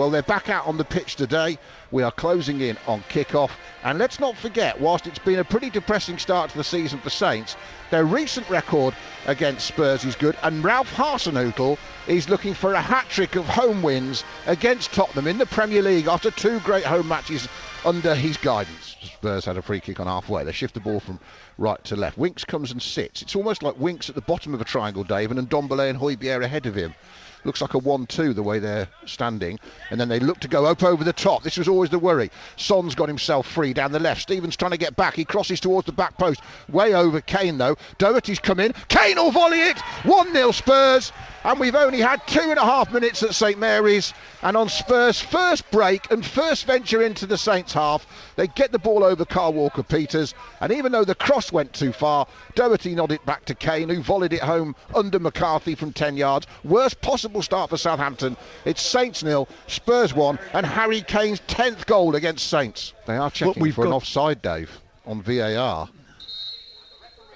Well, they're back out on the pitch today. We are closing in on kick-off. And let's not forget, whilst it's been a pretty depressing start to the season for Saints, their recent record against Spurs is good. And Ralph Hasenhüttl is looking for a hat-trick of home wins against Tottenham in the Premier League after 2 great home matches under his guidance. Spurs had a free kick on halfway. They shift the ball from right to left. Winks comes and sits. It's almost like Winks at the bottom of a triangle, Dave, and Ndombele and Højbjerg ahead of him. Looks like a 1-2 the way they're standing. And then they look to go up over the top. This was always the worry. Son's got himself free down the left. Stevens trying to get back. He crosses towards the back post. Way over Kane, though. Doherty's come in. Kane will volley it. 1-0 Spurs. And we've only had 2.5 minutes at St Mary's. And on Spurs' first break and first venture into the Saints half, they get the ball over Kyle Walker-Peters. And even though the cross went too far, Doherty nodded back to Kane, who volleyed it home under McCarthy from 10 yards. Worst possible start for Southampton. It's Saints 0, Spurs 1, and Harry Kane's 10th goal against Saints. They are checking for an offside, Dave, on VAR.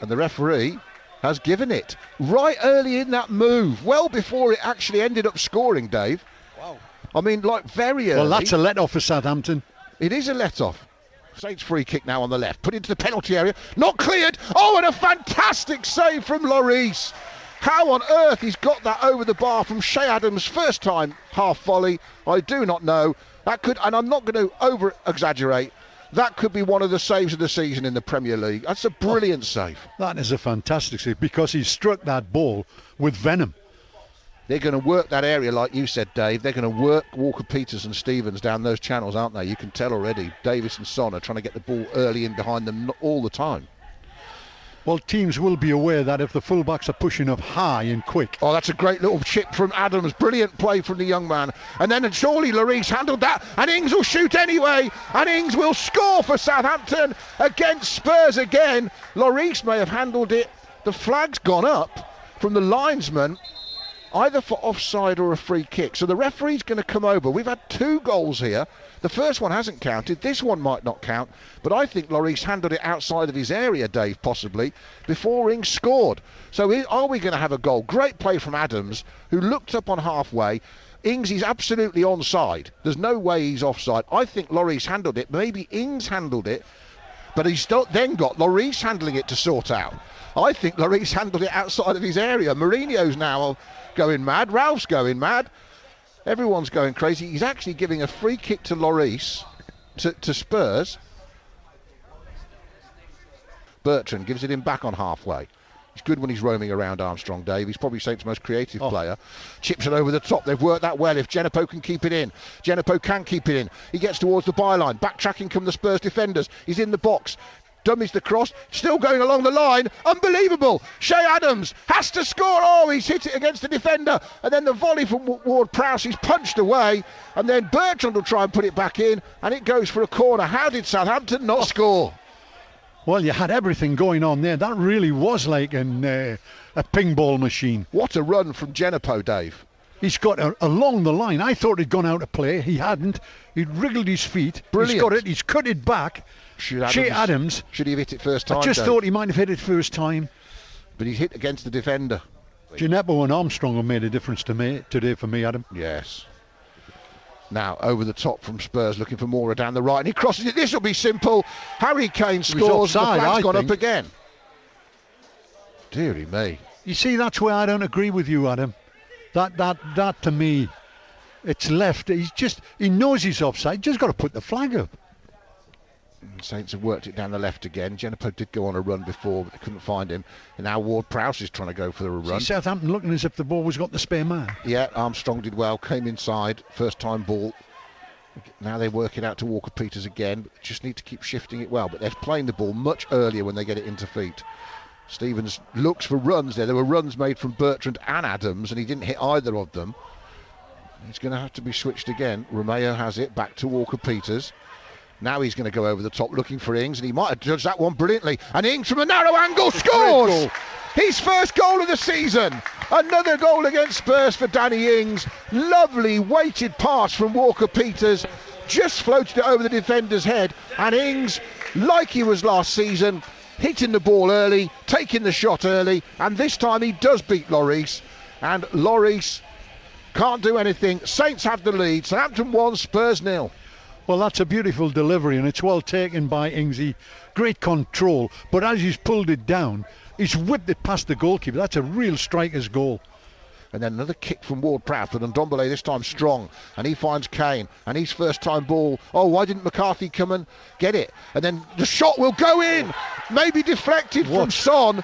And the referee has given it right early in that move, well before it actually ended up scoring, Dave. Wow. I mean, like, very early. Well, that's a let-off for Southampton. It is a let-off. Saints free kick now on the left, put into the penalty area, not cleared. Oh, and a fantastic save from Lloris. How on earth he's got that over the bar from Shea Adams' first time half volley, I do not know. That could, and I'm not going to over-exaggerate, that could be one of the saves of the season in the Premier League. That's a brilliant save. That is a fantastic save because he struck that ball with venom. They're going to work that area, like you said, Dave. They're going to work Walker-Peters and Stevens down those channels, aren't they? You can tell already. Davis and Son are trying to get the ball early in behind them all the time. Well, teams will be aware that if the fullbacks are pushing up high and quick. Oh, that's a great little chip from Adams. Brilliant play from the young man. And then surely Lloris handled that. And Ings will shoot anyway. And Ings will score for Southampton against Spurs again. Lloris may have handled it. The flag's gone up from the linesman, either for offside or a free kick. So the referee's going to come over. We've had 2 goals here. The first one hasn't counted. This one might not count. But I think Lloris handled it outside of his area, Dave, possibly, before Ings scored. So are we going to have a goal? Great play from Adams, who looked up on halfway. Ings is absolutely onside. There's no way he's offside. I think Lloris handled it. Maybe Ings handled it. But he's then got Lloris handling it to sort out. I think Lloris handled it outside of his area. Mourinho's now going mad. Ralph's going mad. Everyone's going crazy. He's actually giving a free kick to Lloris, to Spurs. Bertrand gives it him back on halfway. He's good when he's roaming around, Armstrong, Dave. He's probably Saints' most creative player. Chips it over the top. They've worked that well. If Djenepo can keep it in. Djenepo can keep it in. He gets towards the byline. Backtracking come the Spurs defenders. He's in the box. Dummies the cross, still going along the line. Unbelievable. Shea Adams has to score. Oh, he's hit it against the defender. And then the volley from Ward-Prowse, he's punched away. And then Bertrand will try and put it back in. And it goes for a corner. How did Southampton not score? Well, you had everything going on there. That really was like a ping ball machine. What a run from Djenepo, Dave. He's got along the line. I thought he'd gone out of play. He hadn't. He'd wriggled his feet. Brilliant. He's got it. He's cut it back. Shea Adams. Should he have hit it first time? I just thought he might have hit it first time. But he hit against the defender. Djenepo and Armstrong have made a difference to me today for me, Adam. Yes. Now over the top from Spurs, looking for Moura down the right, and he crosses it. This will be simple. Harry Kane scores. The flag's gone up again. Deary me. You see, that's where I don't agree with you, Adam. That to me, it's left. He knows he's offside. Just got to put the flag up. Saints have worked it down the left again. Djenepo did go on a run before, but they couldn't find him. And now Ward-Prowse is trying to go for a run. See Southampton looking as if the ball was got the spare man. Yeah, Armstrong did well, came inside, first time ball. Now they work it out to Walker-Peters again, but just need to keep shifting it well. But they're playing the ball much earlier when they get it into feet. Stevens looks for runs there. There were runs made from Bertrand and Adams, and he didn't hit either of them. He's going to have to be switched again. Romeo has it, back to Walker-Peters. Now he's going to go over the top looking for Ings, and he might have judged that one brilliantly. And Ings from a narrow angle scores! His first goal of the season. Another goal against Spurs for Danny Ings. Lovely weighted pass from Walker-Peters. Just floated it over the defender's head. And Ings, like he was last season, hitting the ball early, taking the shot early. And this time he does beat Lloris. And Lloris can't do anything. Saints have the lead. Southampton 1, Spurs 0. Well, that's a beautiful delivery, and it's well taken by Ingsy. Great control, but as he's pulled it down, he's whipped it past the goalkeeper. That's a real striker's goal. And then another kick from Ward-Prowse, and Ndombele this time strong, and he finds Kane, and his first time ball. Oh, why didn't McCarthy come and get it? And then the shot will go in, maybe deflected from Son,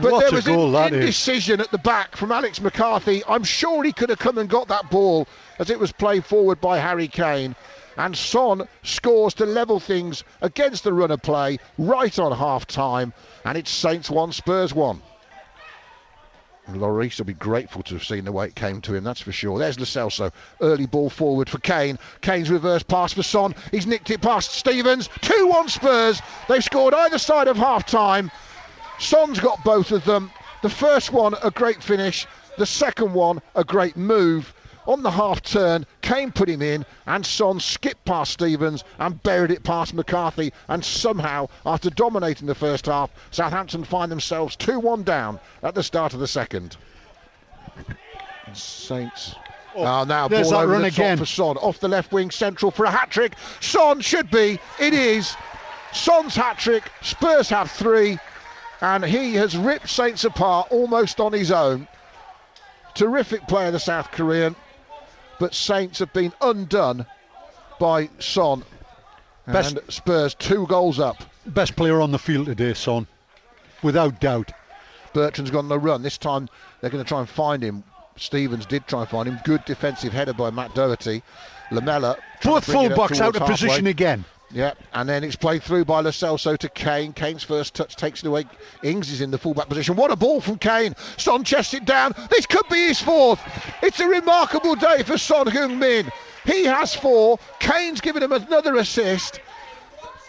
but there was an indecision at the back from Alex McCarthy. I'm sure he could have come and got that ball as it was played forward by Harry Kane. And Son scores to level things against the run of play right on half-time, and it's Saints 1, Spurs 1. Lloris will be grateful to have seen the way it came to him, that's for sure. There's Lo Celso, early ball forward for Kane. Kane's reverse pass for Son. He's nicked it past Stevens. 2-1 Spurs. They've scored either side of half-time. Son's got both of them. The first one, a great finish. The second one, a great move. On the half turn, Kane put him in, and Son skipped past Stevens and buried it past McCarthy. And somehow, after dominating the first half, Southampton find themselves 2-1 down at the start of the second. Saints. Now ball over the top for Son. Off the left wing, central for a hat-trick. Son should be. It is. Son's hat-trick. Spurs have 3. And he has ripped Saints apart almost on his own. Terrific player, the South Korean. But Saints have been undone by Son. And Spurs 2 goals up. Best player on the field today, Son, without doubt. Bertrand's gone on the run. This time they're going to try and find him. Stevens did try and find him. Good defensive header by Matt Doherty. Lamela. Both full-backs out of position again. Yeah, and then it's played through by Lo Celso to Kane. Kane's first touch takes it away. Ings is in the full-back position. What a ball from Kane. Son chests it down. This could be his 4th. It's a remarkable day for Son Heung-min. He has 4. Kane's given him another assist.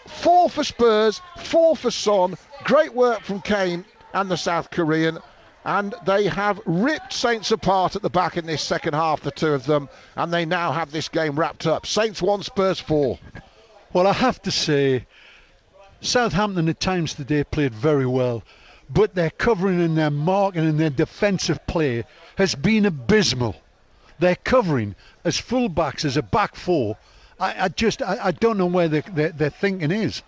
4 for Spurs, 4 for Son. Great work from Kane and the South Korean. And they have ripped Saints apart at the back in this second half, the two of them. And they now have this game wrapped up. Saints 1, Spurs 4. Well, I have to say, Southampton at times today played very well, but their covering and their marking and their defensive play has been abysmal. Their covering as full-backs, as a back 4, I don't know where their thinking is.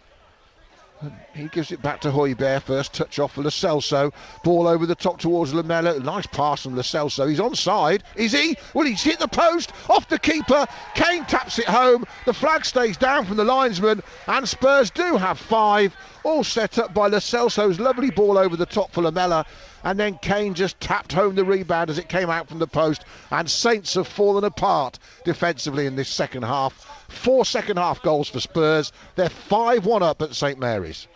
He gives it back to Højbjerg. First touch off for Lo Celso. Ball over the top towards Lamela. Nice pass from Lo Celso. He's onside. Is he? Well, he's hit the post. Off the keeper. Kane taps it home. The flag stays down from the linesman. And Spurs do have 5. All set up by Lo Celso's lovely ball over the top for Lamela. And then Kane just tapped home the rebound as it came out from the post. And Saints have fallen apart defensively in this second half. 4 second half goals for Spurs. They're 5-1 up at St Mary's.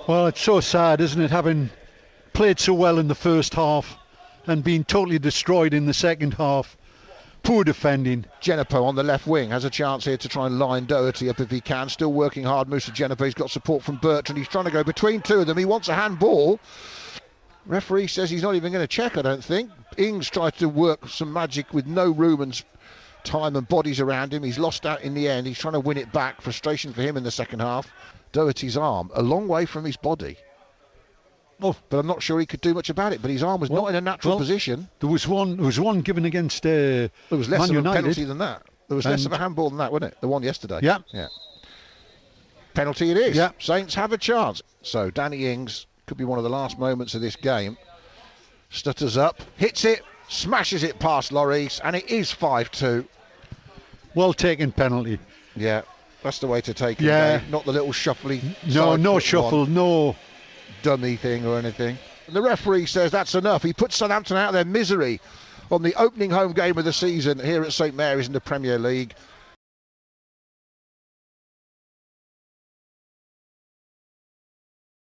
Well, it's so sad, isn't it, having played so well in the first half and being totally destroyed in the second half. Poor defending. Genepo on the left wing has a chance here to try and line Doherty up if he can. Still working hard, Moussa Genepo. He's got support from Bertrand. He's trying to go between two of them. He wants a handball. Referee says he's not even going to check, I don't think. Ings tried to work some magic with no room and time and bodies around him. He's lost out in the end. He's trying to win it back. Frustration for him in the second half. Doherty's arm a long way from his body. Oh, but I'm not sure he could do much about it. But his arm was not in a natural position. There was one given against there was less of a penalty than that. There was less of a handball than that, wasn't it? The one yesterday. Yeah. Penalty it is. Yeah. Saints have a chance. So Danny Ings could be one of the last moments of this game. Stutters up, hits it, smashes it past Lloris, and it is 5-2. Well taken penalty. Yeah, that's the way to take it. Yeah. Not the little shuffly. No shuffle, no dummy thing or anything. And the referee says that's enough. He puts Southampton out of their misery on the opening home game of the season here at St Mary's in the Premier League.